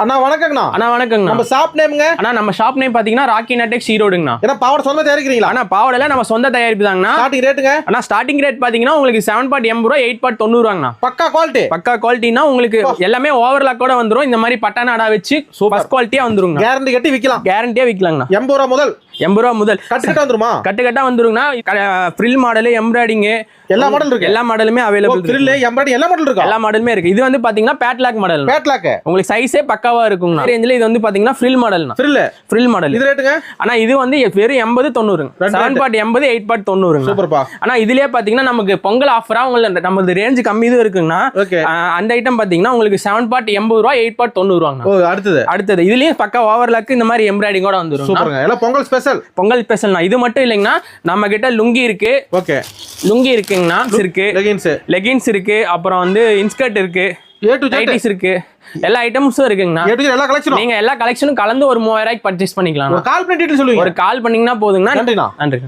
அண்ணா வணக்கங்கண்ணா. அண்ணா வணக்கங்கண்ணா. நம்ம ஷாப் நேம்ங்க? அண்ணா நம்ம shop name பாத்தீங்கன்னா ராக்கி நட்டெக்ஸ் ஈரோடுங்கண்ணா. ஏன்னா பாவாடை சொந்த தயாரிக்கிறீங்களா? அண்ணா பாவாடைல நம்ம சொந்த தயாரிப்பு தாங்கண்ணா. ஸ்டார்டிங் ரேட்டுங்க? அண்ணா ஸ்டார்டிங் ரேட் பாத்தீங்கன்னா உங்களுக்கு 7.80 ரூபா 8.90 ரூபாங்கண்ணா. பக்கா குவாலிட்டி. பக்கா குவாலிட்டினா உங்களுக்கு எல்லாமே ஓவர்லாக் கூட வந்துரும். இந்த மாதிரி பட்டான அடா வச்சு ஃபர்ஸ்ட் குவாலிட்டியா வந்துருங்க. கேரண்டி கட்டி விக்கலாம். கேரண்டியா விக்கலாங்கண்ணா. 80 ரூபா முதல் 80 ரூபா முதல். கட்டு வந்துருமா? கட்டு வந்துருங்கண்ணா. ஃப்ரில் மாடல், எம்ப்ராய்டிங் எல்லா மாடல் இருக்கு. எல்லா மாடலுமே அவைலபிள். ஃப்ரில், எம்ப்ராய்டிங் எல்லா மாடல் இருக்கு. எல்லா மாடலுமே இருக்கு. இது வந்து பாத்தீங்கன்னா பேட்லாக் மாடல். பேட்லாக் உங்களுக்கு சைஸே பக்காவா இருக்குங்க. ரேஞ்சில இது வந்து பாத்தீங்கன்னா ஃப்ரில் மாடல்னா. Frill model. இது ரேட்டுங்க? ஆனா இது வந்து வெறும் 80-90. 7.80 8.90. சூப்பர்ப்பா. ஆனா இதுலயே பாத்தீங்கன்னா நமக்கு பொங்கல் ஆஃபரா உங்களுக்கு நமது ரேஞ்ச் கம்மி இது இருக்குங்கண்ணா. அந்த ஐட்டம் பாத்தீங்கன்னா உங்களுக்கு 7.80 ரூபா 8.90 ரூபாங்க. அடுத்தது இதுலயும் பக்கா ஓவர்லாக் இந்த மாதிரி எம்ப்ராய்டிங் கூட வந்துரும். சூப்பர்ங்க. எல்லாம் பொங்கல் ஸ்பெஷல். பொங்கல் ஸ்பெஷல்னா இது மட்டும் இல்லைங்கண்ணா, நம்ம கிட்ட லுங்கி இருக்கு. ஓகே, லுங்கி இருக்குங்கண்ணா. இருக்கு லெகின்ஸ் இருக்கு, அப்புறம் வந்து இன்ஸ்கர்ட் இருக்கு, நைட்டிஸ் இருக்கு, எல்லா ஐட்டம்ஸும் இருக்குங்கண்ணா. எல்லா கலெக்ஷனும் நீங்க எல்லா கலெக்ஷனும் கலந்து ஒரு 3000 ரூபாய்க்கு பர்ச்சேஸ் பண்ணிக்கலாம். கால் பண்ணி டீடைல் சொல்லுங்க. ஒரு கால் பண்ணீங்கன்னா போதுங்கண்ணா. நன்றி.